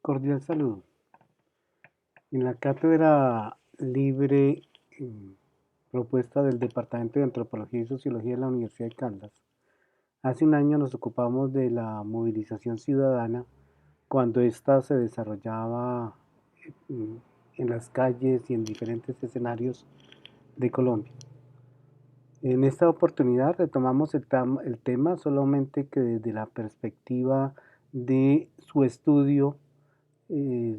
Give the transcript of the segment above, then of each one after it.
Cordial saludo. En la cátedra libre propuesta del Departamento de Antropología y Sociología de la Universidad de Caldas, hace un año nos ocupamos de la movilización ciudadana cuando ésta se desarrollaba mm, en las calles y en diferentes escenarios de Colombia. En esta oportunidad retomamos el tema solamente que desde la perspectiva de su estudio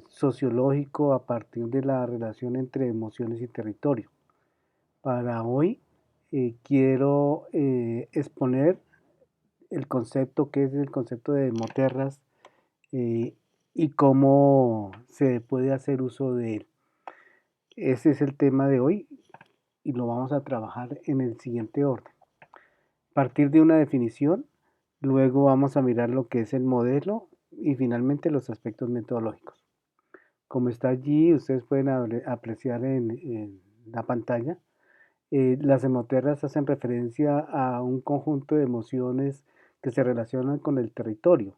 sociológico a partir de la relación entre emociones y territorio. Para hoy quiero exponer el concepto que es el concepto de moterras eh, y cómo se puede hacer uso de él. Ese es el tema de hoy y lo vamos a trabajar en el siguiente orden. Partir de una definición, luego vamos a mirar lo que es el modelo y finalmente los aspectos metodológicos. Como está allí, ustedes pueden apreciar en la pantalla, las hemoterras hacen referencia a un conjunto de emociones que se relacionan con el territorio,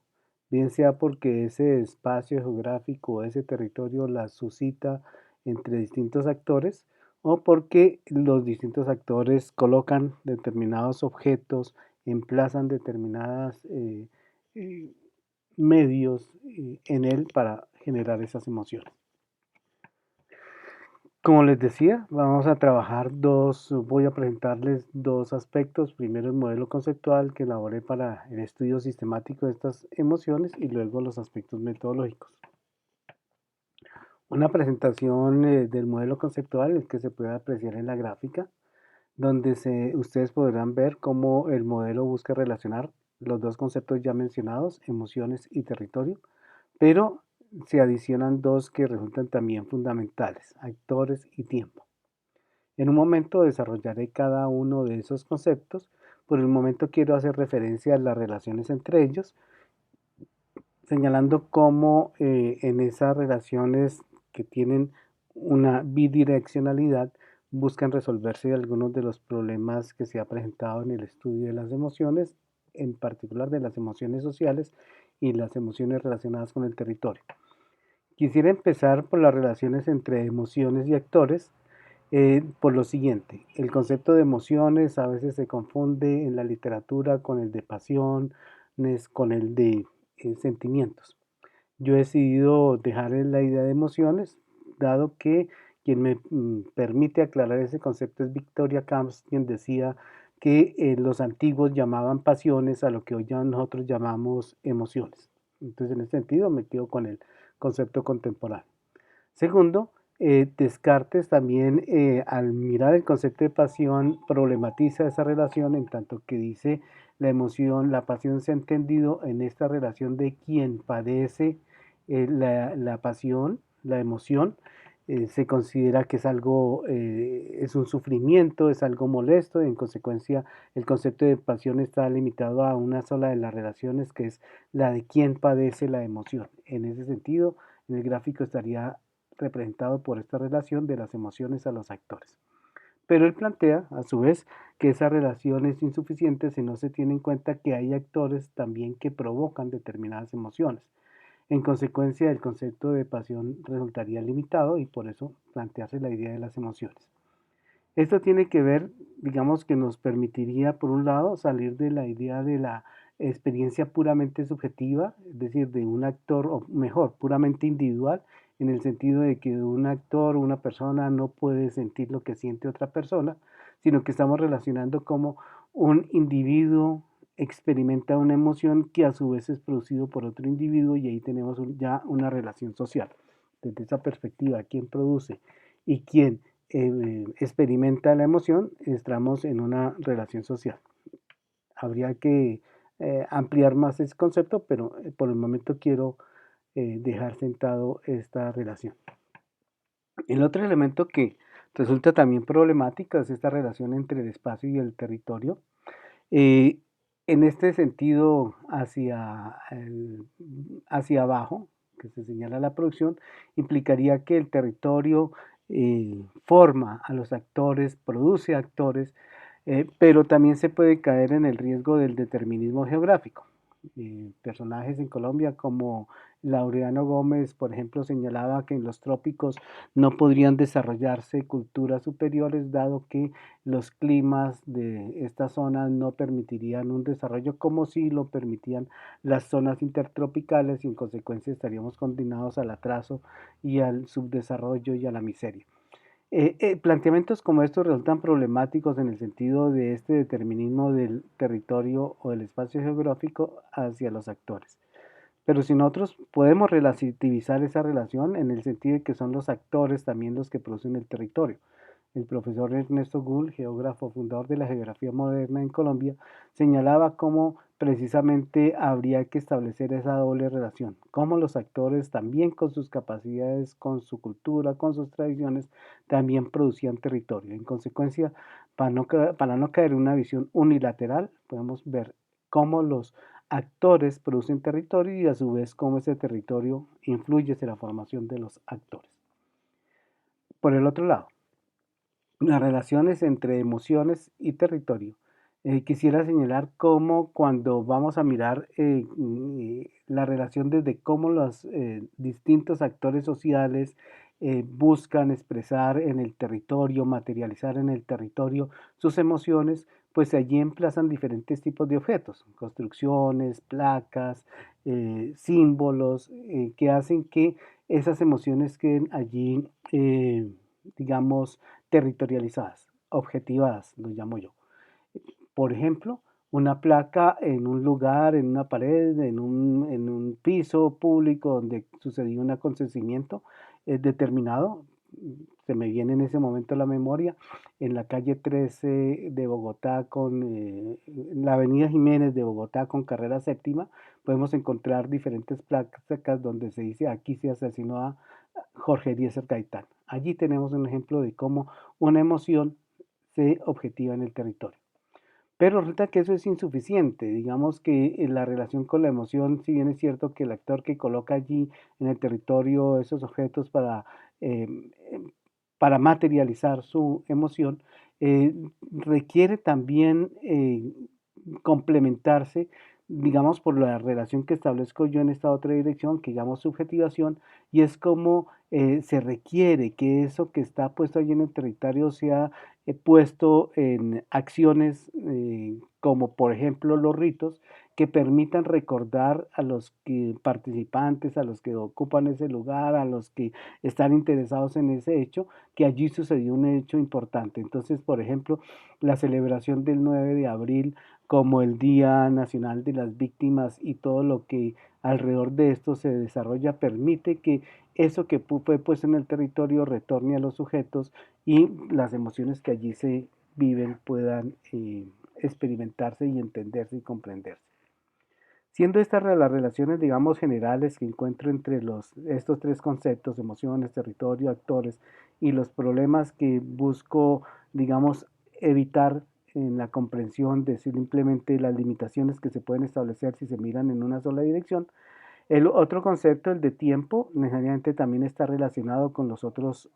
bien sea porque ese espacio geográfico o ese territorio las suscita entre distintos actores o porque los distintos actores colocan determinados objetos, emplazan determinados medios en él para generar esas emociones. Como les decía, vamos a trabajar voy a presentarles dos aspectos. Primero el modelo conceptual que elaboré para el estudio sistemático de estas emociones y luego los aspectos metodológicos. Una presentación del modelo conceptual es que se puede apreciar en la gráfica, donde ustedes podrán ver cómo el modelo busca relacionar los dos conceptos ya mencionados, emociones y territorio, pero se adicionan dos que resultan también fundamentales, actores y tiempo. En un momento desarrollaré cada uno de esos conceptos. Por el momento quiero hacer referencia a las relaciones entre ellos, señalando cómo en esas relaciones que tienen una bidireccionalidad buscan resolverse algunos de los problemas que se ha presentado en el estudio de las emociones, en particular de las emociones sociales y las emociones relacionadas con el territorio. Quisiera empezar por las relaciones entre emociones y actores, por lo siguiente. El concepto de emociones a veces se confunde en la literatura con el de pasión, con el de sentimientos. Yo he decidido dejar la idea de emociones, dado que quien me permite aclarar ese concepto es Victoria Camps, quien decía que los antiguos llamaban pasiones a lo que hoy ya nosotros llamamos emociones. Entonces, en ese sentido, me quedo con el concepto contemporáneo. Segundo, Descartes también, al mirar el concepto de pasión, problematiza esa relación en tanto que dice la emoción, la pasión se ha entendido en esta relación de quien padece la pasión, la emoción, se considera que es algo, es un sufrimiento, es algo molesto, y en consecuencia el concepto de pasión está limitado a una sola de las relaciones, que es la de quien padece la emoción. En ese sentido, en el gráfico estaría representado por esta relación de las emociones a los actores. Pero él plantea, a su vez, que esa relación es insuficiente si no se tiene en cuenta que hay actores también que provocan determinadas emociones. En consecuencia, el concepto de pasión resultaría limitado y por eso plantearse la idea de las emociones. Esto tiene que ver, digamos, que nos permitiría, por un lado, salir de la idea de la experiencia puramente subjetiva, es decir, de un actor, o mejor, puramente individual, en el sentido de que un actor o una persona no puede sentir lo que siente otra persona, sino que estamos relacionando como un individuo experimenta una emoción que a su vez es producido por otro individuo y ahí tenemos ya una relación social. Desde esa perspectiva, quién produce y quién experimenta la emoción, estamos en una relación social. Habría que ampliar más ese concepto, pero por el momento quiero dejar sentado esta relación. El otro elemento que resulta también problemático es esta relación entre el espacio y el territorio. Eh, en este sentido, hacia abajo, que se señala la producción, implicaría que el territorio forma a los actores, produce actores, pero también se puede caer en el riesgo del determinismo geográfico. Personajes en Colombia como Laureano Gómez, por ejemplo, señalaba que en los trópicos no podrían desarrollarse culturas superiores, dado que los climas de estas zonas no permitirían un desarrollo como si lo permitían las zonas intertropicales y en consecuencia estaríamos condenados al atraso y al subdesarrollo y a la miseria. Planteamientos como estos resultan problemáticos en el sentido de este determinismo del territorio o del espacio geográfico hacia los actores. Pero si nosotros podemos relativizar esa relación en el sentido de que son los actores también los que producen el territorio. El profesor Ernesto Gull, geógrafo fundador de la geografía moderna en Colombia, señalaba cómo precisamente habría que establecer esa doble relación, cómo los actores también con sus capacidades, con su cultura, con sus tradiciones, también producían territorio. En consecuencia, para no caer en una visión unilateral, podemos ver cómo los actores producen territorio y a su vez cómo ese territorio influye en la formación de los actores. Por el otro lado, las relaciones entre emociones y territorio. Quisiera señalar cómo cuando vamos a mirar la relación desde cómo los distintos actores sociales buscan expresar en el territorio, materializar en el territorio sus emociones, pues allí emplazan diferentes tipos de objetos, construcciones, placas, símbolos, que hacen que esas emociones queden allí, digamos, territorializadas, objetivadas, lo llamo yo. Por ejemplo, una placa en un lugar, en una pared, en un piso público donde sucedió un acontecimiento determinado, se me viene en ese momento a la memoria, en la calle 13 de Bogotá en la avenida Jiménez de Bogotá con carrera séptima, podemos encontrar diferentes placas donde se dice aquí se asesinó a Jorge Eliezer Gaitán. Allí tenemos un ejemplo de cómo una emoción se objetiva en el territorio. Pero resulta que eso es insuficiente. Digamos que la relación con la emoción, si bien es cierto que el actor que coloca allí en el territorio esos objetos eh, para materializar su emoción, requiere también complementarse, digamos, por la relación que establezco yo en esta otra dirección, que llamo subjetivación, y es como se requiere que eso que está puesto allí en el territorio sea puesto en acciones como por ejemplo los ritos que permitan recordar a los participantes, a los que ocupan ese lugar, a los que están interesados en ese hecho, que allí sucedió un hecho importante. Entonces, por ejemplo, la celebración del 9 de abril como el Día Nacional de las Víctimas y todo lo que alrededor de esto se desarrolla permite que eso que fue puesto en el territorio retorne a los sujetos y las emociones que allí se viven puedan experimentarse y entenderse y comprenderse. Siendo estas las relaciones, digamos, generales que encuentro entre estos tres conceptos, emociones, territorio, actores, y los problemas que busco, digamos, evitar en la comprensión de simplemente las limitaciones que se pueden establecer si se miran en una sola dirección, el otro concepto, el de tiempo, necesariamente también está relacionado con los otros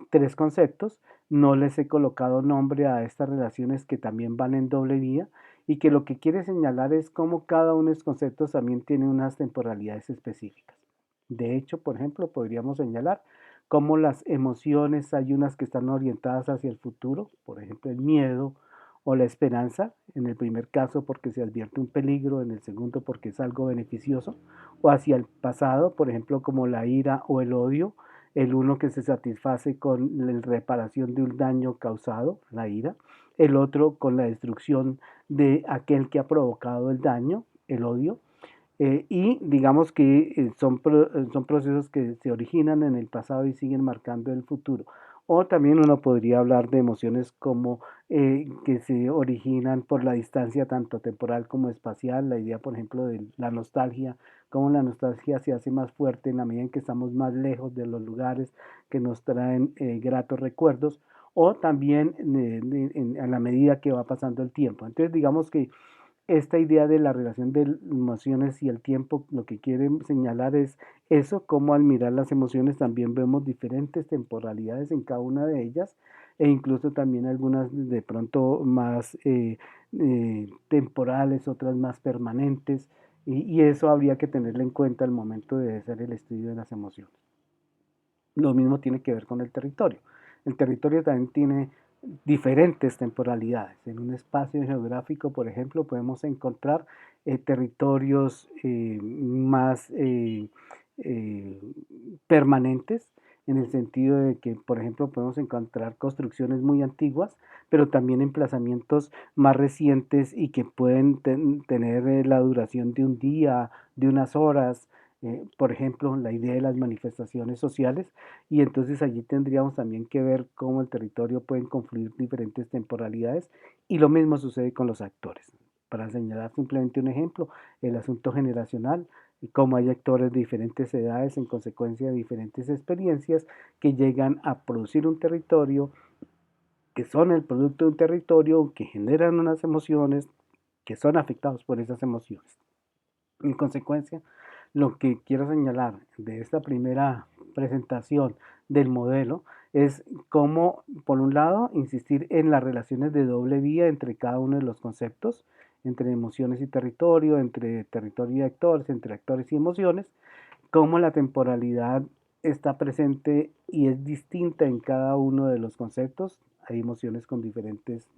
tres conceptos. No les he colocado nombre a estas relaciones que también van en doble vía y que lo que quiere señalar es cómo cada uno de los conceptos también tiene unas temporalidades específicas. De hecho, por ejemplo, podríamos señalar cómo las emociones hay unas que están orientadas hacia el futuro, por ejemplo, el miedo o la esperanza, en el primer caso porque se advierte un peligro, en el segundo porque es algo beneficioso, o hacia el pasado, por ejemplo, como la ira o el odio, el uno que se satisface con la reparación de un daño causado, la ira, el otro con la destrucción de aquel que ha provocado el daño, el odio, y digamos que son procesos que se originan en el pasado y siguen marcando el futuro. O también uno podría hablar de emociones como que se originan por la distancia tanto temporal como espacial, la idea por ejemplo de la nostalgia, cómo la nostalgia se hace más fuerte en la medida en que estamos más lejos de los lugares que nos traen gratos recuerdos, o también a la medida que va pasando el tiempo. Entonces digamos que esta idea de la relación de emociones y el tiempo, lo que quiere señalar es eso, como al mirar las emociones también vemos diferentes temporalidades en cada una de ellas e incluso también algunas de pronto más temporales, otras más permanentes. Y eso habría que tenerlo en cuenta al momento de hacer el estudio de las emociones. Lo mismo tiene que ver con el territorio. El territorio también tiene diferentes temporalidades. En un espacio geográfico, por ejemplo, podemos encontrar territorios más eh, permanentes, en el sentido de que, por ejemplo, podemos encontrar construcciones muy antiguas, pero también emplazamientos más recientes y que pueden tener la duración de un día, de unas horas, por ejemplo, la idea de las manifestaciones sociales, y entonces allí tendríamos también que ver cómo el territorio pueden confluir diferentes temporalidades, y lo mismo sucede con los actores. Para señalar simplemente un ejemplo, el asunto generacional, y cómo hay actores de diferentes edades en consecuencia de diferentes experiencias que llegan a producir un territorio, que son el producto de un territorio, que generan unas emociones, que son afectados por esas emociones. En consecuencia, lo que quiero señalar de esta primera presentación del modelo es cómo, por un lado, insistir en las relaciones de doble vía entre cada uno de los conceptos, entre emociones y territorio, entre territorio y actores, entre actores y emociones, cómo la temporalidad está presente y es distinta en cada uno de los conceptos. Hay emociones con diferentes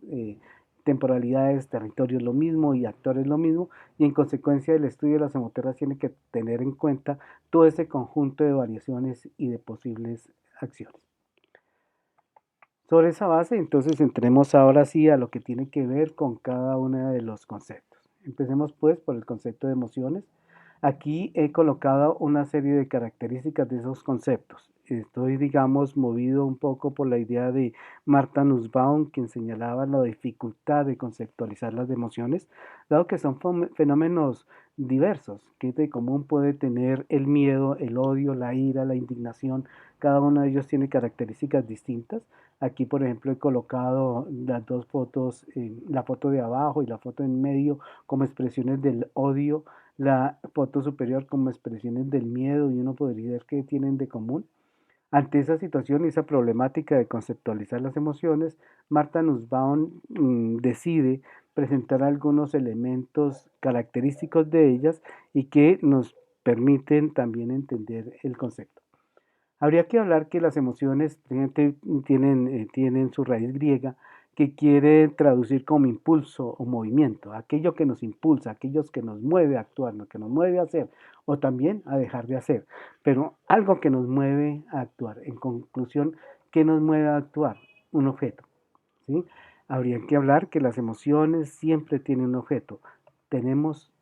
temporalidades, territorios lo mismo y actores lo mismo, y en consecuencia el estudio de las emoterras tiene que tener en cuenta todo ese conjunto de variaciones y de posibles acciones. Sobre esa base, entonces entremos ahora sí a lo que tiene que ver con cada uno de los conceptos. Empecemos pues por el concepto de emociones. Aquí he colocado una serie de características de esos conceptos. Estoy, digamos, movido un poco por la idea de Martha Nussbaum, quien señalaba la dificultad de conceptualizar las emociones, dado que son fenómenos diversos, que de común puede tener el miedo, el odio, la ira, la indignación. Cada uno de ellos tiene características distintas. Aquí, por ejemplo, he colocado las dos fotos, la foto de abajo y la foto en medio, como expresiones del odio, la foto superior como expresiones del miedo, y uno podría ver qué tienen de común. Ante esa situación y esa problemática de conceptualizar las emociones, Martha Nussbaum decide presentar algunos elementos característicos de ellas y que nos permiten también entender el concepto. Habría que hablar que las emociones tienen su raíz griega, que quiere traducir como impulso o movimiento, aquello que nos impulsa, aquellos que nos mueve a actuar, lo que nos mueve a hacer o también a dejar de hacer, pero algo que nos mueve a actuar. En conclusión, ¿qué nos mueve a actuar? Un objeto, ¿sí? Habría que hablar que las emociones siempre tienen un objeto. Tenemos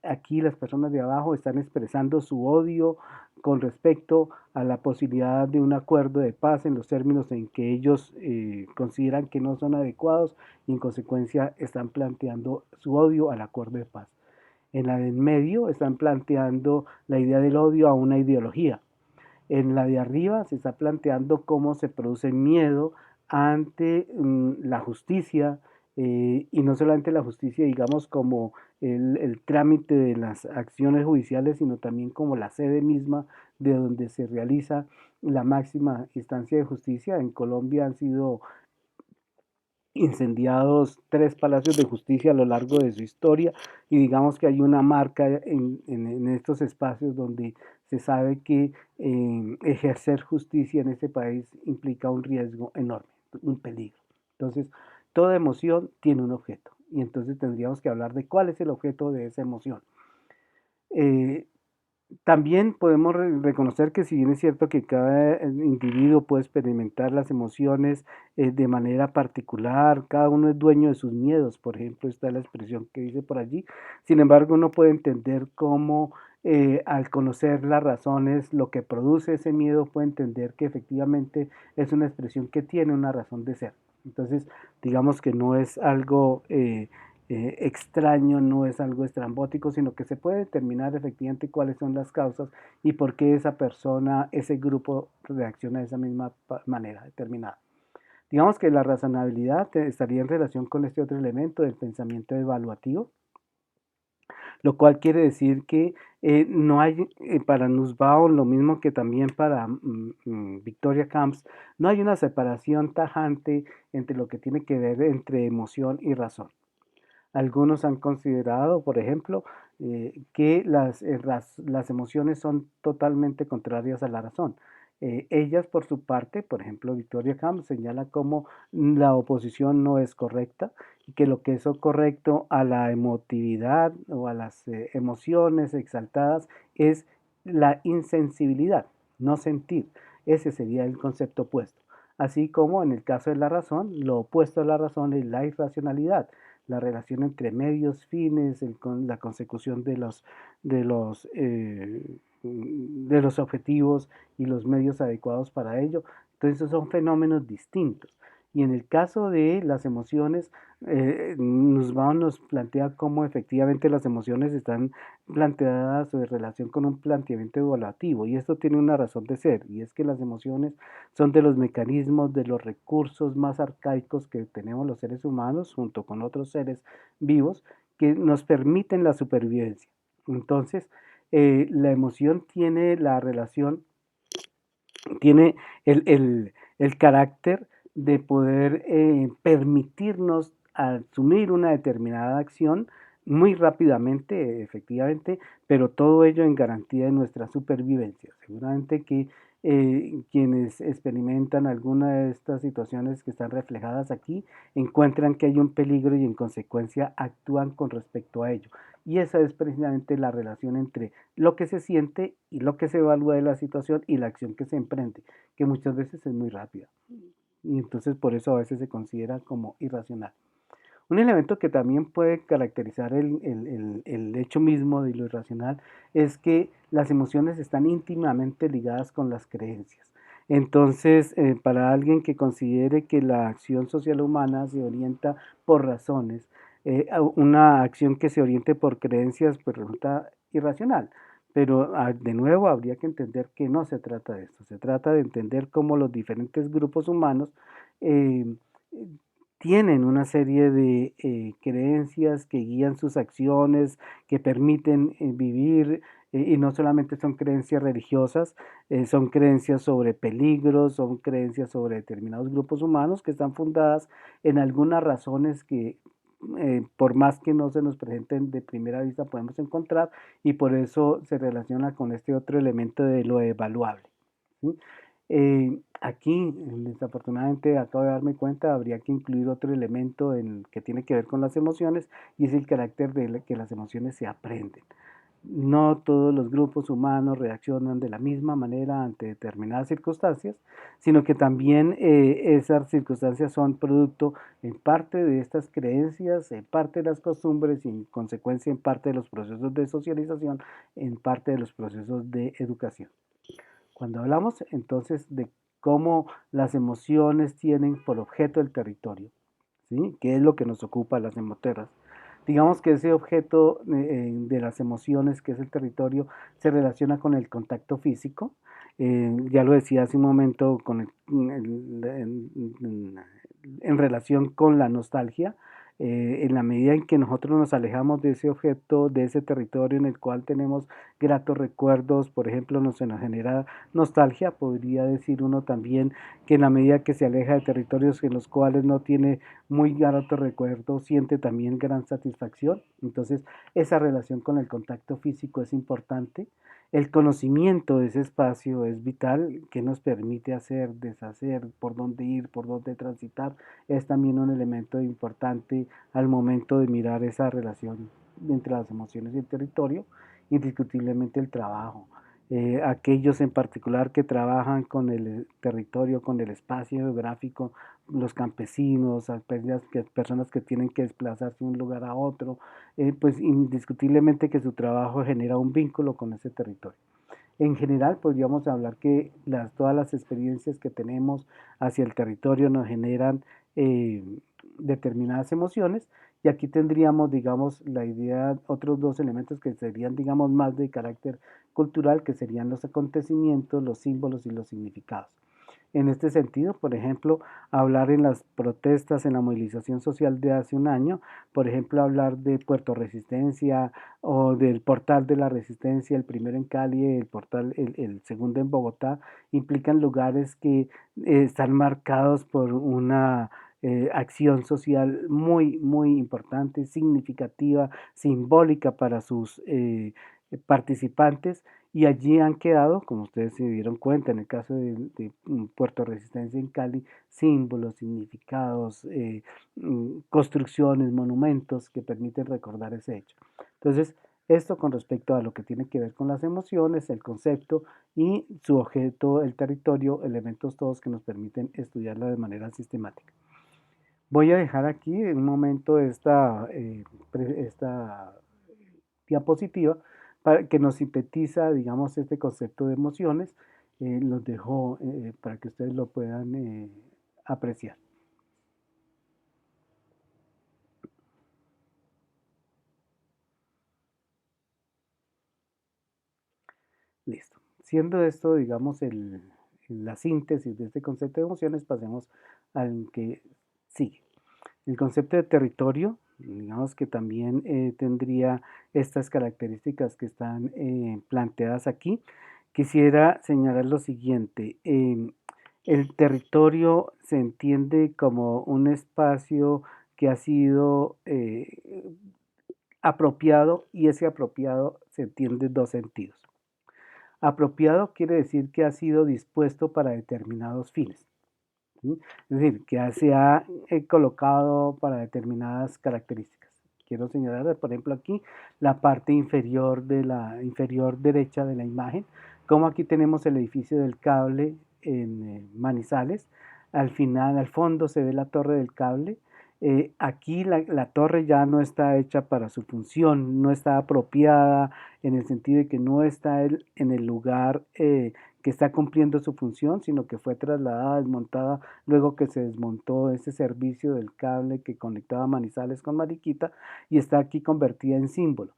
aquí las personas de abajo están expresando su odio con respecto a la posibilidad de un acuerdo de paz en los términos en que ellos consideran que no son adecuados, y en consecuencia están planteando su odio al acuerdo de paz. En la del medio están planteando la idea del odio a una ideología. En la de arriba se está planteando cómo se produce miedo ante la justicia, y no solamente la justicia, digamos, como el trámite de las acciones judiciales, sino también como la sede misma de donde se realiza la máxima instancia de justicia. En Colombia han sido incendiados 3 palacios de justicia a lo largo de su historia, y digamos que hay una marca en estos espacios donde se sabe que ejercer justicia en este país implica un riesgo enorme, un peligro. Entonces, toda emoción tiene un objeto, y entonces tendríamos que hablar de cuál es el objeto de esa emoción. Eh, También podemos reconocer que, si bien es cierto que cada individuo puede experimentar las emociones de manera particular, cada uno es dueño de sus miedos, por ejemplo, está la expresión que dice por allí. Sin embargo, uno puede entender cómo al conocer las razones, lo que produce ese miedo, puede entender que efectivamente es una expresión que tiene una razón de ser. Entonces, digamos que no es algo extraño, no es algo estrambótico, sino que se puede determinar efectivamente cuáles son las causas y por qué esa persona, ese grupo reacciona de esa misma manera determinada. Digamos que la razonabilidad estaría en relación con este otro elemento del pensamiento evaluativo, lo cual quiere decir que no hay para Nussbaum, lo mismo que también para Victoria Camps, no hay una separación tajante entre lo que tiene que ver entre emoción y razón. Algunos han considerado, por ejemplo, que las emociones son totalmente contrarias a la razón. Ellas, por su parte, por ejemplo, Victoria Camp señala cómo la oposición no es correcta y que lo que es correcto a la emotividad o a las emociones exaltadas es la insensibilidad, no sentir. Ese sería el concepto opuesto. Así como en el caso de la razón, lo opuesto a la razón es la irracionalidad, la relación entre medios, fines, la consecución de los objetivos y los medios adecuados para ello. Entonces, esos son fenómenos distintos. Y en el caso de las emociones, nos plantea cómo efectivamente las emociones están planteadas o en relación con un planteamiento evaluativo. Y esto tiene una razón de ser, y es que las emociones son de los mecanismos, de los recursos más arcaicos que tenemos los seres humanos, junto con otros seres vivos, que nos permiten la supervivencia. Entonces, la emoción tiene la relación, tiene el carácter de poder permitirnos asumir una determinada acción muy rápidamente, efectivamente, pero todo ello en garantía de nuestra supervivencia. Seguramente que quienes experimentan alguna de estas situaciones que están reflejadas aquí encuentran que hay un peligro y en consecuencia actúan con respecto a ello. Y esa es precisamente la relación entre lo que se siente y lo que se evalúa de la situación y la acción que se emprende, que muchas veces es muy rápida. Y entonces por eso a veces se considera como irracional. Un elemento que también puede caracterizar el hecho mismo de lo irracional es que las emociones están íntimamente ligadas con las creencias. Entonces, para alguien que considere que la acción social humana se orienta por razones, una acción que se oriente por creencias pues resulta irracional. Pero de nuevo habría que entender que no se trata de esto, se trata de entender cómo los diferentes grupos humanos eh, tienen una serie de creencias que guían sus acciones, que permiten vivir, y no solamente son creencias religiosas, son creencias sobre peligros, son creencias sobre determinados grupos humanos que están fundadas en algunas razones que por más que no se nos presenten de primera vista podemos encontrar y por eso se relaciona con este otro elemento de lo evaluable. ¿Sí? Aquí, desafortunadamente, acabo de darme cuenta, habría que incluir otro elemento que tiene que ver con las emociones y es el carácter de que las emociones se aprenden. No todos los grupos humanos reaccionan de la misma manera ante determinadas circunstancias, sino que también esas circunstancias son producto en parte de estas creencias, en parte de las costumbres y en consecuencia en parte de los procesos de socialización, en parte de los procesos de educación. Cuando hablamos entonces de cómo las emociones tienen por objeto el territorio, ¿sí? ¿Qué es lo que nos ocupa las emoterras? Digamos que ese objeto de las emociones, que es el territorio, se relaciona con el contacto físico. Ya lo decía hace un momento en relación con la nostalgia. En la medida en que nosotros nos alejamos de ese objeto, de ese territorio en el cual tenemos gratos recuerdos, por ejemplo, se nos genera nostalgia, podría decir uno también que en la medida que se aleja de territorios en los cuales no tiene muy grato recuerdo, siente también gran satisfacción. Entonces, esa relación con el contacto físico es importante. El conocimiento de ese espacio es vital, que nos permite hacer, deshacer, por dónde ir, por dónde transitar, es también un elemento importante al momento de mirar esa relación entre las emociones y el territorio, indiscutiblemente el trabajo. Aquellos en particular que trabajan con el territorio, con el espacio geográfico, los campesinos, personas que tienen que desplazarse de un lugar a otro, pues indiscutiblemente que su trabajo genera un vínculo con ese territorio. En general, podríamos hablar que todas las experiencias que tenemos hacia el territorio nos generan eh, determinadas emociones y aquí tendríamos, digamos, la idea, otros dos elementos que serían, digamos, más de carácter cultural, que serían los acontecimientos, los símbolos y los significados. En este sentido, por ejemplo, hablar en las protestas, en la movilización social de hace un año, por ejemplo, hablar de Puerto Resistencia o del portal de la Resistencia, el primero en Cali, el segundo en Bogotá, implican lugares que están marcados por una acción social muy, muy importante, significativa, simbólica para sus participantes, y allí han quedado, como ustedes se dieron cuenta en el caso de Puerto Resistencia en Cali, símbolos, significados, construcciones, monumentos que permiten recordar ese hecho. Entonces, esto con respecto a lo que tiene que ver con las emociones, el concepto y su objeto, el territorio, elementos todos que nos permiten estudiarla de manera sistemática. Voy a dejar aquí en un momento esta diapositiva para que nos sintetiza, digamos, este concepto de emociones. Los dejo para que ustedes lo puedan apreciar. Listo. Siendo esto, digamos, la síntesis de este concepto de emociones, pasemos al que sigue. El concepto de territorio, digamos que también tendría estas características que están planteadas aquí. Quisiera señalar lo siguiente. El territorio se entiende como un espacio que ha sido apropiado, y ese apropiado se entiende en dos sentidos. Apropiado quiere decir que ha sido dispuesto para determinados fines. ¿Sí? Es decir, que se ha colocado para determinadas características. Quiero señalar, por ejemplo, aquí la parte inferior de la inferior derecha de la imagen, como aquí tenemos el edificio del cable en Manizales. Al final, al fondo se ve la torre del cable. Aquí la torre ya no está hecha para su función, no está apropiada en el sentido de que no está en el lugar que está cumpliendo su función, sino que fue trasladada, desmontada, luego que se desmontó ese servicio del cable que conectaba Manizales con Mariquita, y está aquí convertida en símbolo.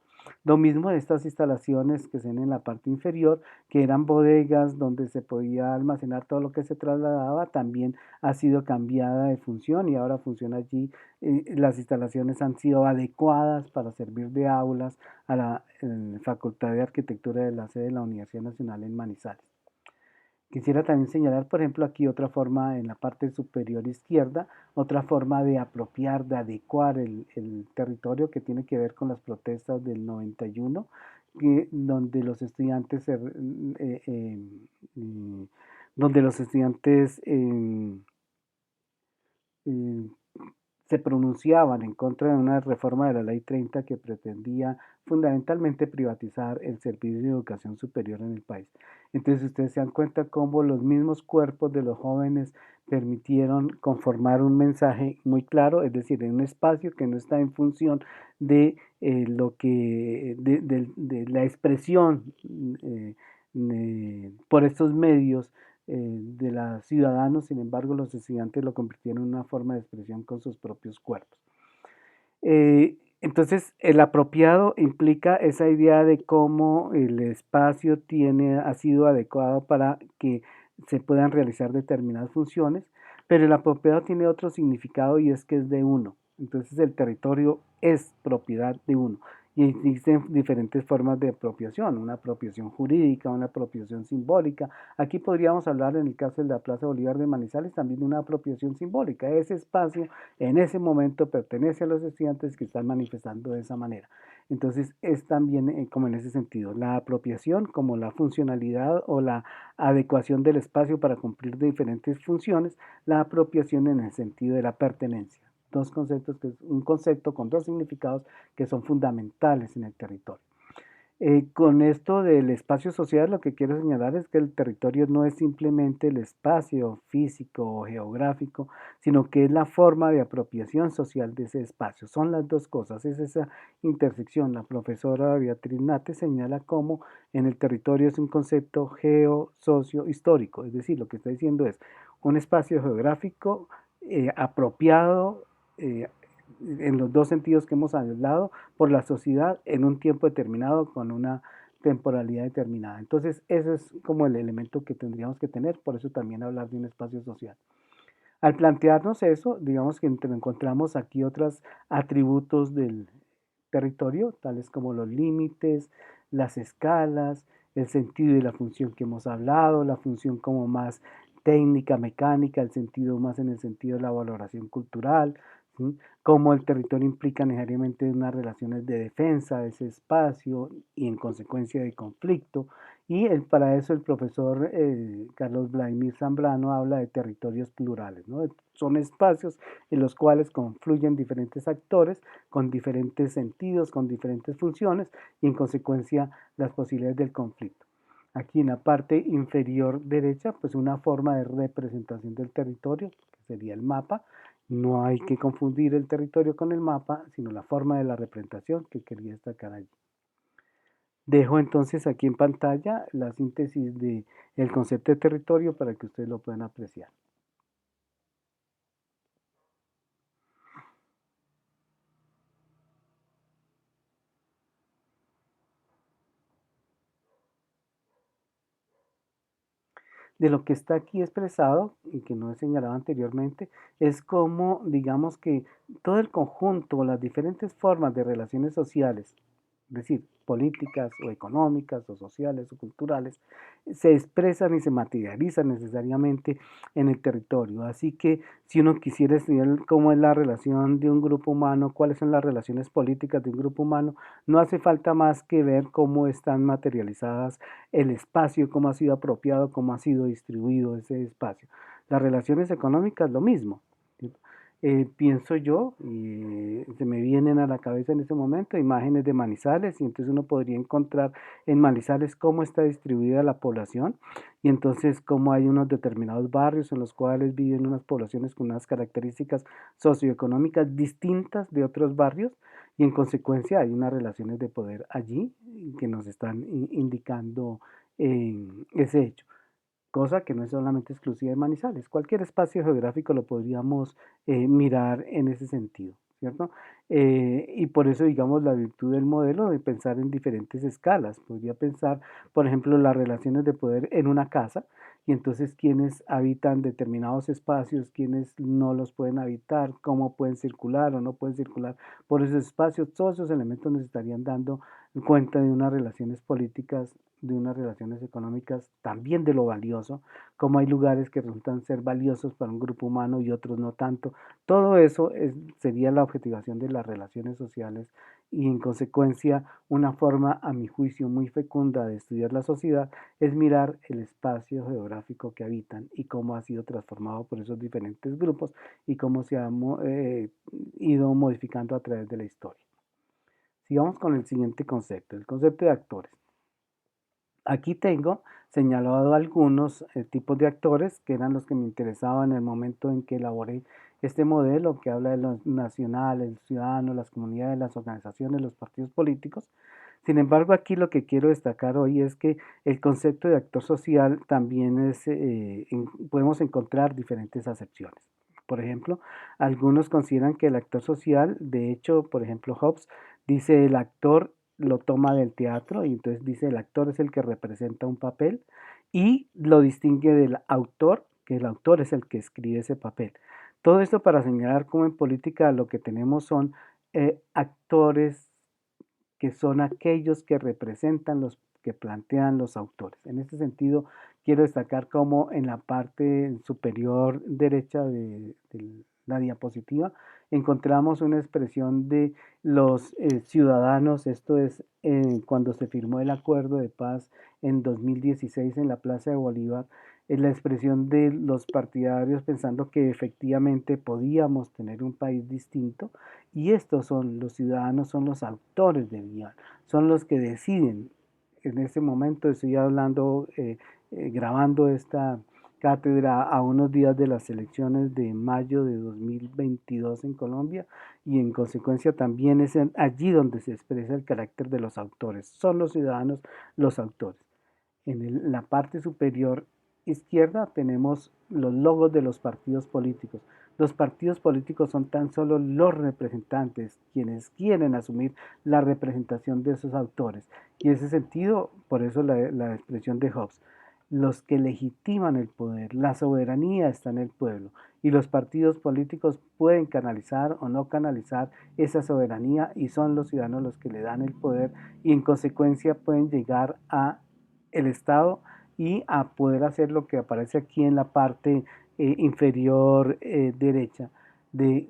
Lo mismo de estas instalaciones que se ven en la parte inferior, que eran bodegas donde se podía almacenar todo lo que se trasladaba, también ha sido cambiada de función y ahora funciona allí. Las instalaciones han sido adecuadas para servir de aulas a la Facultad de Arquitectura de la sede de la Universidad Nacional en Manizales. Quisiera también señalar, por ejemplo, aquí otra forma en la parte superior izquierda, otra forma de apropiar, de adecuar el territorio, que tiene que ver con las protestas del 91, donde los estudiantes, donde los estudiantes eh, se pronunciaban en contra de una reforma de la Ley 30 que pretendía fundamentalmente privatizar el servicio de educación superior en el país. Entonces ustedes se dan cuenta cómo los mismos cuerpos de los jóvenes permitieron conformar un mensaje muy claro, es decir, en un espacio que no está en función de lo que de la expresión por estos medios de los ciudadanos. Sin embargo, los estudiantes lo convirtieron en una forma de expresión con sus propios cuerpos. Entonces, el apropiado implica esa idea de cómo el espacio ha sido adecuado para que se puedan realizar determinadas funciones, pero el apropiado tiene otro significado, y es que es de uno. Entonces, el territorio es propiedad de uno. Y existen diferentes formas de apropiación, una apropiación jurídica, una apropiación simbólica. Aquí podríamos hablar, en el caso de la Plaza Bolívar de Manizales, también de una apropiación simbólica. Ese espacio en ese momento pertenece a los estudiantes que están manifestando de esa manera. Entonces es también como en ese sentido, la apropiación como la funcionalidad o la adecuación del espacio para cumplir de diferentes funciones, la apropiación en el sentido de la pertenencia. Dos conceptos, que es un concepto con dos significados que son fundamentales en el territorio. Con esto del espacio social, lo que quiero señalar es que el territorio no es simplemente el espacio físico o geográfico, sino que es la forma de apropiación social de ese espacio. Son las dos cosas, es esa intersección. La profesora Beatriz Nate señala cómo en el territorio es un concepto socio, histórico, es decir, lo que está diciendo es un espacio geográfico apropiado, eh, en los dos sentidos que hemos hablado, por la sociedad en un tiempo determinado con una temporalidad determinada. Entonces, ese es como el elemento que tendríamos que tener, por eso también hablar de un espacio social. Al plantearnos eso, digamos que encontramos aquí otros atributos del territorio, tales como los límites, las escalas, el sentido y la función que hemos hablado, la función como más técnica, mecánica, el sentido más en el sentido de la valoración cultural, ¿sí? Cómo el territorio implica necesariamente unas relaciones de defensa de ese espacio y en consecuencia de conflicto. Y para eso el profesor Carlos Vladimir Zambrano habla de territorios plurales, ¿no? Son espacios en los cuales confluyen diferentes actores con diferentes sentidos, con diferentes funciones y en consecuencia las posibilidades del conflicto. Aquí en la parte inferior derecha, pues una forma de representación del territorio, que sería el mapa. No hay que confundir el territorio con el mapa, sino la forma de la representación que quería destacar allí. Dejo entonces aquí en pantalla la síntesis del concepto de territorio para que ustedes lo puedan apreciar. De lo que está aquí expresado y que no he señalado anteriormente, es como, digamos que todo el conjunto, las diferentes formas de relaciones sociales, es decir, políticas o económicas o sociales o culturales, se expresan y se materializan necesariamente en el territorio. Así que si uno quisiera estudiar cómo es la relación de un grupo humano, cuáles son las relaciones políticas de un grupo humano, no hace falta más que ver cómo están materializadas el espacio, cómo ha sido apropiado, cómo ha sido distribuido ese espacio. Las relaciones económicas, lo mismo. ¿Sí? Pienso yo, y se me vienen a la cabeza en ese momento imágenes de Manizales, y entonces uno podría encontrar en Manizales cómo está distribuida la población, y entonces cómo hay unos determinados barrios en los cuales viven unas poblaciones con unas características socioeconómicas distintas de otros barrios, y en consecuencia hay unas relaciones de poder allí que nos están indicando ese hecho, cosa que no es solamente exclusiva de Manizales. Cualquier espacio geográfico lo podríamos mirar en ese sentido, ¿cierto? Y por eso, digamos, la virtud del modelo de pensar en diferentes escalas. Podría pensar, por ejemplo, las relaciones de poder en una casa y entonces quiénes habitan determinados espacios, quiénes no los pueden habitar, cómo pueden circular o no pueden circular por esos espacios. Todos esos elementos nos estarían dando cuenta de unas relaciones políticas, de unas relaciones económicas, también de lo valioso, como hay lugares que resultan ser valiosos para un grupo humano y otros no tanto. Todo eso sería la objetivación de las relaciones sociales y en consecuencia una forma, a mi juicio, muy fecunda de estudiar la sociedad es mirar el espacio geográfico que habitan y cómo ha sido transformado por esos diferentes grupos y cómo se ha ido modificando a través de la historia. Sigamos con el siguiente concepto, el concepto de actores. Aquí tengo señalado algunos tipos de actores que eran los que me interesaban en el momento en que elaboré este modelo que habla de lo nacional, el ciudadano, las comunidades, las organizaciones, los partidos políticos. Sin embargo, aquí lo que quiero destacar hoy es que el concepto de actor social también podemos encontrar diferentes acepciones. Por ejemplo, algunos consideran que el actor social, de hecho, por ejemplo, Hobbes dice el actor lo toma del teatro y entonces dice el actor es el que representa un papel y lo distingue del autor, que el autor es el que escribe ese papel. Todo esto para señalar cómo en política lo que tenemos son actores que son aquellos que representan los que plantean los autores. En este sentido, quiero destacar cómo en la parte superior derecha de la diapositiva encontramos una expresión de los ciudadanos, esto es cuando se firmó el acuerdo de paz en 2016 en la Plaza de Bolívar, es la expresión de los partidarios pensando que efectivamente podíamos tener un país distinto y estos son los ciudadanos, son los autores del guión, son los que deciden. En ese momento estoy hablando, grabando esta cátedra a unos días de las elecciones de mayo de 2022 en Colombia y en consecuencia también es allí donde se expresa el carácter de los autores. Son los ciudadanos los autores. En la parte superior izquierda tenemos los logos de los partidos políticos. Los partidos políticos son tan solo los representantes quienes quieren asumir la representación de esos autores. Y en ese sentido, por eso la expresión de Hobbes, los que legitiman el poder, la soberanía está en el pueblo y los partidos políticos pueden canalizar o no canalizar esa soberanía y son los ciudadanos los que le dan el poder y en consecuencia pueden llegar a el Estado y a poder hacer lo que aparece aquí en la parte inferior derecha, de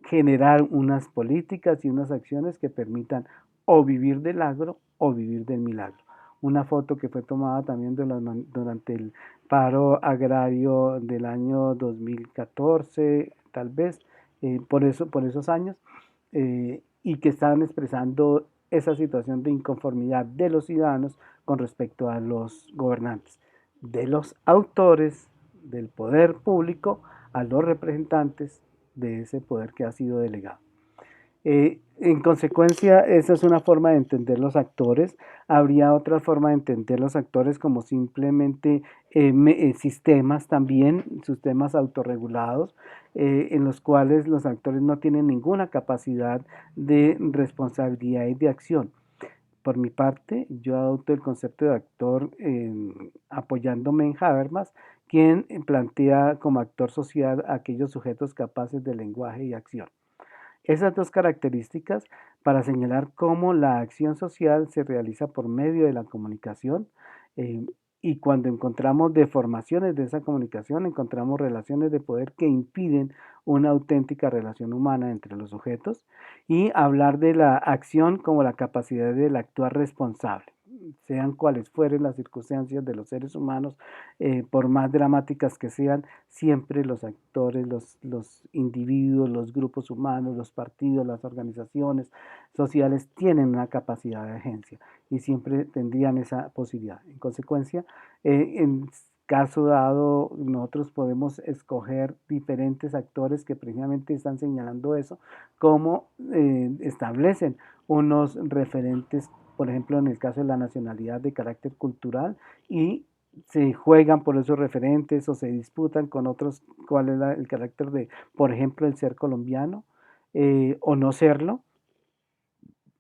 generar unas políticas y unas acciones que permitan o vivir del agro o vivir del milagro. Una foto que fue tomada también durante el paro agrario del año 2014, tal vez, por esos años, y que estaban expresando esa situación de inconformidad de los ciudadanos con respecto a los gobernantes, de los autores del poder público a los representantes de ese poder que ha sido delegado. En consecuencia, esa es una forma de entender los actores. Habría otra forma de entender los actores como simplemente sistemas también, sistemas autorregulados, en los cuales los actores no tienen ninguna capacidad de responsabilidad y de acción. Por mi parte, yo adopto el concepto de actor apoyándome en Habermas, quien plantea como actor social a aquellos sujetos capaces de lenguaje y acción. Esas dos características para señalar cómo la acción social se realiza por medio de la comunicación, eh, y cuando encontramos deformaciones de esa comunicación, encontramos relaciones de poder que impiden una auténtica relación humana entre los sujetos, y hablar de la acción como la capacidad del actuar responsable, sean cuales fueren las circunstancias de los seres humanos, por más dramáticas que sean, siempre los actores, los individuos, los grupos humanos, los partidos, las organizaciones sociales tienen una capacidad de agencia y siempre tendrían esa posibilidad. En consecuencia, en caso dado, nosotros podemos escoger diferentes actores que precisamente están señalando eso, cómo establecen unos referentes, por ejemplo, en el caso de la nacionalidad de carácter cultural, y se juegan por esos referentes o se disputan con otros cuál es el carácter de, por ejemplo, el ser colombiano, o no serlo,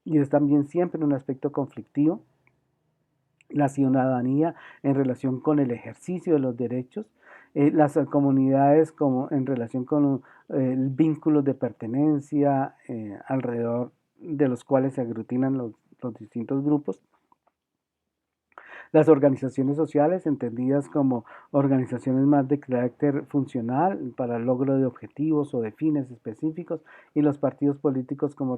y es también siempre un aspecto conflictivo. La ciudadanía en relación con el ejercicio de los derechos, las comunidades como en relación con vínculos de pertenencia alrededor de los cuales se aglutinan los distintos grupos. Las organizaciones sociales, entendidas como organizaciones más de carácter funcional para el logro de objetivos o de fines específicos, y los partidos políticos como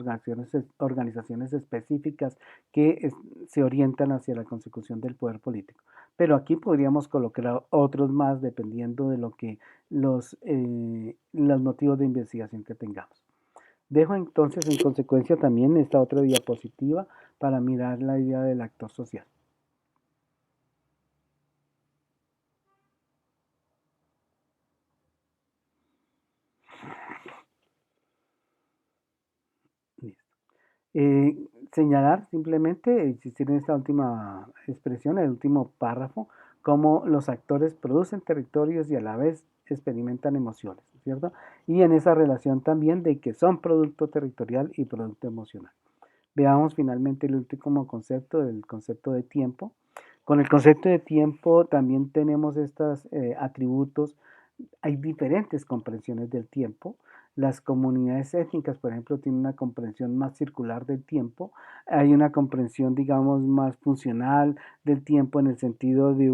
organizaciones específicas que se orientan hacia la consecución del poder político. Pero aquí podríamos colocar otros más dependiendo de lo que los motivos de investigación que tengamos. Dejo entonces en consecuencia también esta otra diapositiva para mirar la idea del actor social. Listo. Eh, Señalar simplemente, existir en esta última expresión, el último párrafo, cómo los actores producen territorios y a la vez experimentan emociones, ¿cierto? Y en esa relación también de que son producto territorial y producto emocional. Veamos finalmente el último concepto, el concepto de tiempo. Con el concepto de tiempo también tenemos estos atributos. Hay diferentes comprensiones del tiempo. Las comunidades étnicas, por ejemplo, tienen una comprensión más circular del tiempo. Hay una comprensión, digamos, más funcional del tiempo en el sentido de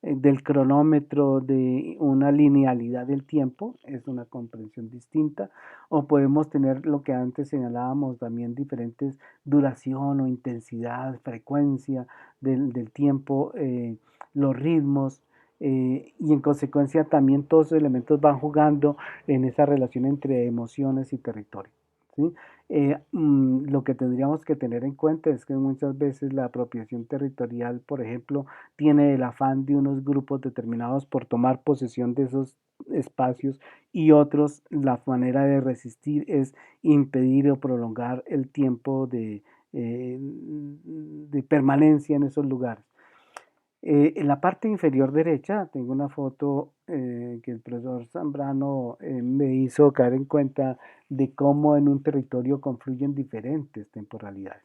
del cronómetro, de una linealidad del tiempo. Es una comprensión distinta. O podemos tener lo que antes señalábamos también, diferentes duración o intensidad, frecuencia del tiempo, los ritmos, y en consecuencia también todos esos elementos van jugando en esa relación entre emociones y territorio, ¿sí? Lo que tendríamos que tener en cuenta es que muchas veces la apropiación territorial, por ejemplo, tiene el afán de unos grupos determinados por tomar posesión de esos espacios, y otros la manera de resistir es impedir o prolongar el tiempo de permanencia en esos lugares. En la parte inferior derecha tengo una foto que el profesor Zambrano me hizo caer en cuenta de cómo en un territorio confluyen diferentes temporalidades.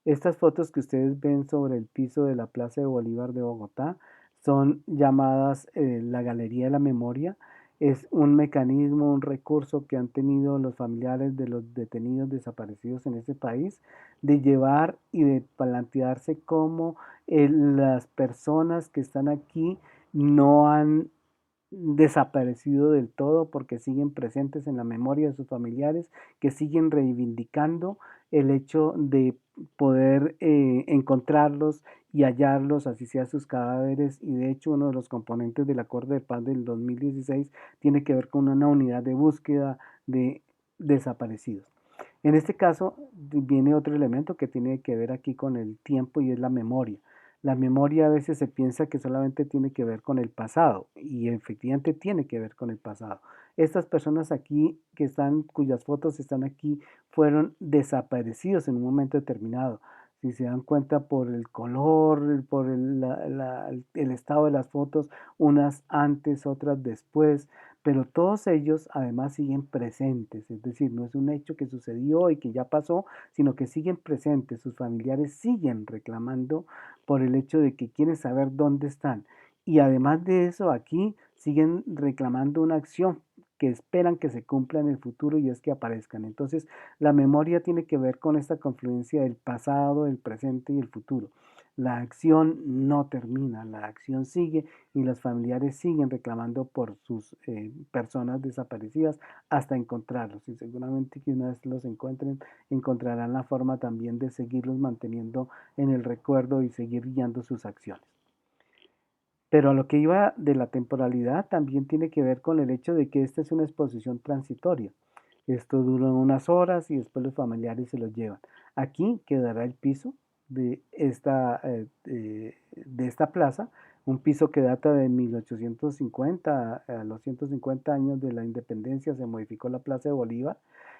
Estas fotos que ustedes ven sobre el piso de la Plaza de Bolívar de Bogotá son llamadas la Galería de la Memoria, Es un mecanismo, un recurso que han tenido los familiares de los detenidos desaparecidos en este país, de llevar y de plantearse cómo las personas que están aquí no han desaparecido del todo porque siguen presentes en la memoria de sus familiares, que siguen reivindicando el hecho de poder encontrarlos y hallarlos, así sea sus cadáveres, y de hecho uno de los componentes del Acuerdo de Paz del 2016 tiene que ver con una unidad de búsqueda de desaparecidos. En este caso viene otro elemento que tiene que ver aquí con el tiempo y es la memoria. La memoria a veces se piensa que solamente tiene que ver con el pasado y efectivamente tiene que ver con el pasado. Estas personas aquí que están, cuyas fotos están aquí, fueron desaparecidos en un momento determinado. Si se dan cuenta por el color, por el estado de las fotos, unas antes, otras después, pero todos ellos además siguen presentes, es decir, no es un hecho que sucedió y que ya pasó, sino que siguen presentes, sus familiares siguen reclamando por el hecho de que quieren saber dónde están. Y además de eso, aquí siguen reclamando una acción que esperan que se cumpla en el futuro y es que aparezcan. Entonces, la memoria tiene que ver con esta confluencia del pasado, el presente y el futuro. La acción no termina, la acción sigue y los familiares siguen reclamando por sus personas desaparecidas hasta encontrarlos. Y seguramente que una vez los encuentren, encontrarán la forma también de seguirlos manteniendo en el recuerdo y seguir guiando sus acciones. Pero a lo que iba de la temporalidad también tiene que ver con el hecho de que esta es una exposición transitoria. Esto dura unas horas y después los familiares se lo llevan. Aquí quedará el piso de esta plaza, un piso que data de 1850, a los 150 años de la independencia se modificó la Plaza de Bolívar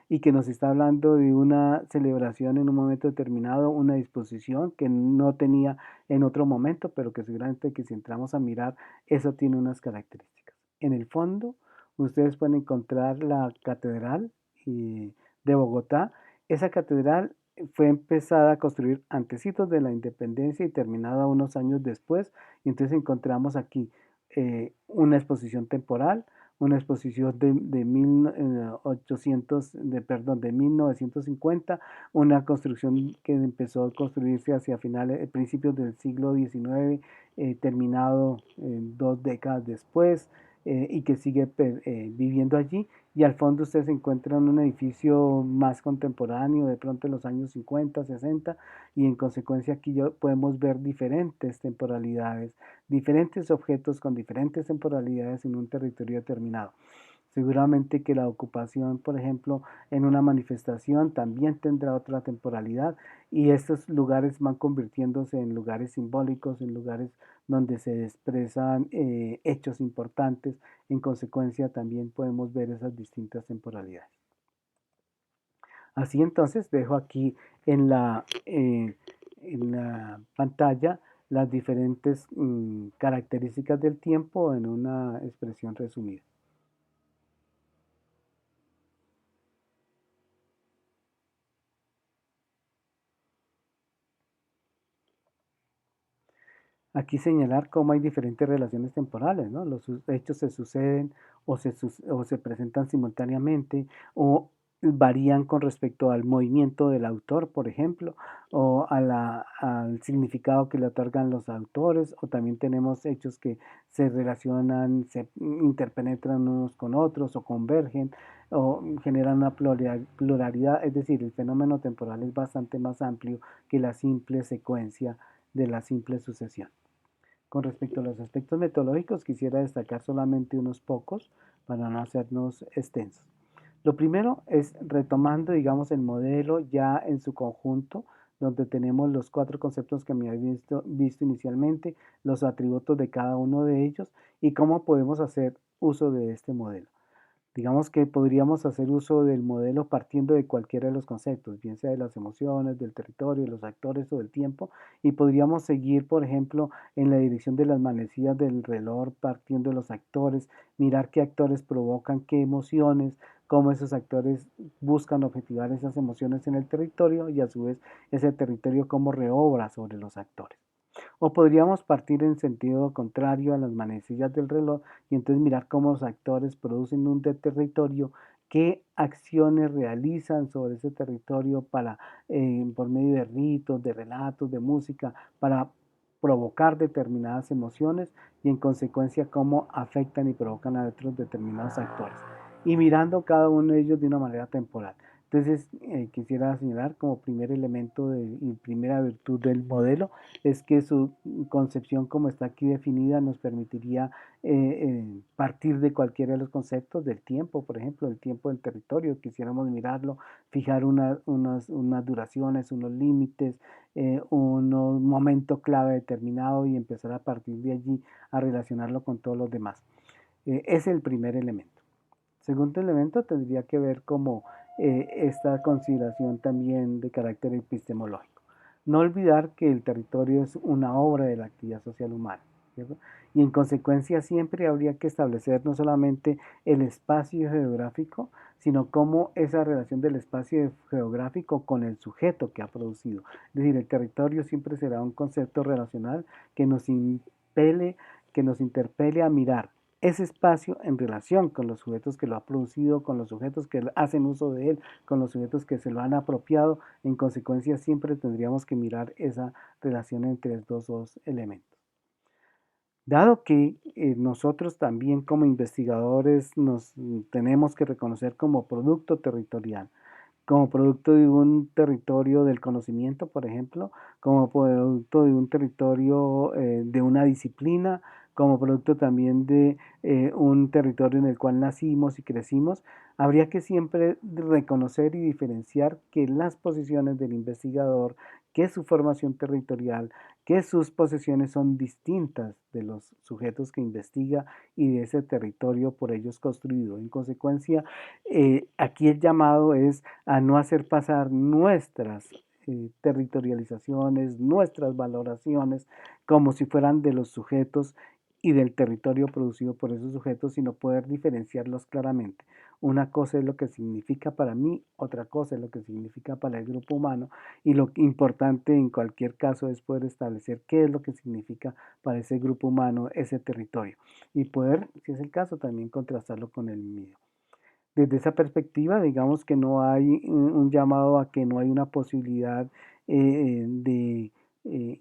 y que nos está hablando de una celebración en un momento determinado, una disposición que no tenía en otro momento, pero que seguramente que si entramos a mirar, eso tiene unas características. En el fondo, ustedes pueden encontrar la catedral de Bogotá. Esa catedral fue empezada a construir antecitos de la independencia y terminada unos años después. Y entonces encontramos aquí una exposición temporal, una exposición de 1800, perdón, de 1950, una construcción que empezó a construirse hacia finales, principios del siglo XIX, terminado 2 décadas después, y que sigue viviendo allí. Y al fondo ustedes encuentran un edificio más contemporáneo, de pronto en los años 50, 60, y en consecuencia aquí ya podemos ver diferentes temporalidades, diferentes objetos con diferentes temporalidades en un territorio determinado. Seguramente que la ocupación, por ejemplo, en una manifestación también tendrá otra temporalidad y estos lugares van convirtiéndose en lugares simbólicos, en lugares donde se expresan hechos importantes. En consecuencia, también podemos ver esas distintas temporalidades. Así entonces, dejo aquí en en la pantalla las diferentes características del tiempo en una expresión resumida. Aquí señalar cómo hay diferentes relaciones temporales, ¿no? Los hechos se suceden o se presentan simultáneamente o varían con respecto al movimiento del autor, por ejemplo, o al significado que le otorgan los autores, o también tenemos hechos que se relacionan, se interpenetran unos con otros o convergen o generan una pluralidad, es decir, el fenómeno temporal es bastante más amplio que la simple secuencia de la simple sucesión. Con respecto a los aspectos metodológicos, quisiera destacar solamente unos pocos para no hacernos extensos. Lo primero es retomando, digamos, el modelo ya en su conjunto, donde tenemos los 4 conceptos que me había visto inicialmente, los atributos de cada uno de ellos y cómo podemos hacer uso de este modelo. Digamos que podríamos hacer uso del modelo partiendo de cualquiera de los conceptos, bien sea de las emociones, del territorio, de los actores o del tiempo, y podríamos seguir, por ejemplo, en la dirección de las manecillas del reloj partiendo de los actores, mirar qué actores provocan qué emociones, cómo esos actores buscan objetivar esas emociones en el territorio y a su vez ese territorio cómo reobra sobre los actores. O podríamos partir en sentido contrario a las manecillas del reloj y entonces mirar cómo los actores producen un territorio, qué acciones realizan sobre ese territorio para, por medio de ritos, de relatos, de música, para provocar determinadas emociones y en consecuencia cómo afectan y provocan a otros determinados actores. Y mirando cada uno de ellos de una manera temporal. Entonces, quisiera señalar como primer elemento y primera virtud del modelo es que su concepción como está aquí definida nos permitiría partir de cualquiera de los conceptos del tiempo, por ejemplo, el tiempo del territorio, quisiéramos mirarlo, fijar unas duraciones, unos límites, unos momentos clave determinados y empezar a partir de allí a relacionarlo con todos los demás. Es el primer elemento. Segundo elemento tendría que ver como esta consideración también de carácter epistemológico. No olvidar que el territorio es una obra de la actividad social humana, ¿cierto? Y en consecuencia siempre habría que establecer no solamente el espacio geográfico, sino cómo esa relación del espacio geográfico con el sujeto que ha producido. Es decir, el territorio siempre será un concepto relacional que nos impele, que nos interpele a mirar ese espacio en relación con los sujetos que lo ha producido, con los sujetos que hacen uso de él, con los sujetos que se lo han apropiado. En consecuencia, siempre tendríamos que mirar esa relación entre estos dos elementos. Dado que nosotros también como investigadores nos tenemos que reconocer como producto territorial, como producto de un territorio del conocimiento, por ejemplo, como producto de un territorio de una disciplina, como producto también de un territorio en el cual nacimos y crecimos, habría que siempre reconocer y diferenciar que las posiciones del investigador, que su formación territorial, que sus posesiones son distintas de los sujetos que investiga y de ese territorio por ellos construido. En consecuencia, aquí el llamado es a no hacer pasar nuestras territorializaciones, nuestras valoraciones, como si fueran de los sujetos y del territorio producido por esos sujetos, sino poder diferenciarlos claramente. Una cosa es lo que significa para mí, otra cosa es lo que significa para el grupo humano, y lo importante en cualquier caso es poder establecer qué es lo que significa para ese grupo humano ese territorio y poder, si es el caso, también contrastarlo con el mío. Desde esa perspectiva, digamos que no hay un llamado a que no hay una posibilidad de eh,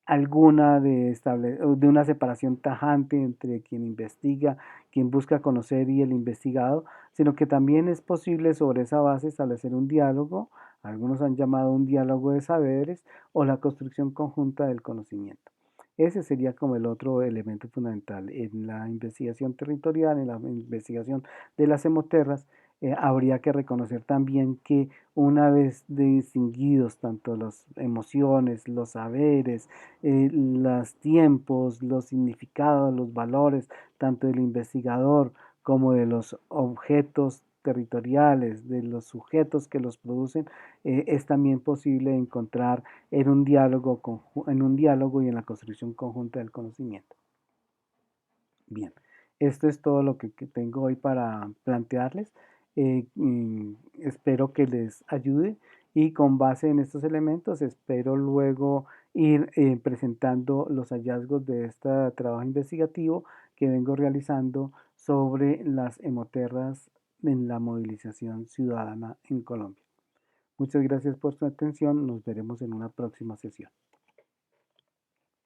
alguna de una separación tajante entre quien investiga, quien busca conocer y el investigado, sino que también es posible sobre esa base establecer un diálogo, algunos han llamado un diálogo de saberes o la construcción conjunta del conocimiento. Ese sería como el otro elemento fundamental. En la investigación territorial, en la investigación de las hemoterras, habría que reconocer también que una vez distinguidos tanto las emociones, los saberes, los tiempos, los significados, los valores, tanto del investigador como de los objetos territoriales, de los sujetos que los producen, es también posible encontrar en un diálogo y en la construcción conjunta del conocimiento. Bien, esto es todo lo que tengo hoy para plantearles. Espero que les ayude y con base en estos elementos espero luego ir presentando los hallazgos de este trabajo investigativo que vengo realizando sobre las hemoterras en la movilización ciudadana en Colombia. Muchas gracias por su atención. Nos veremos en una próxima sesión.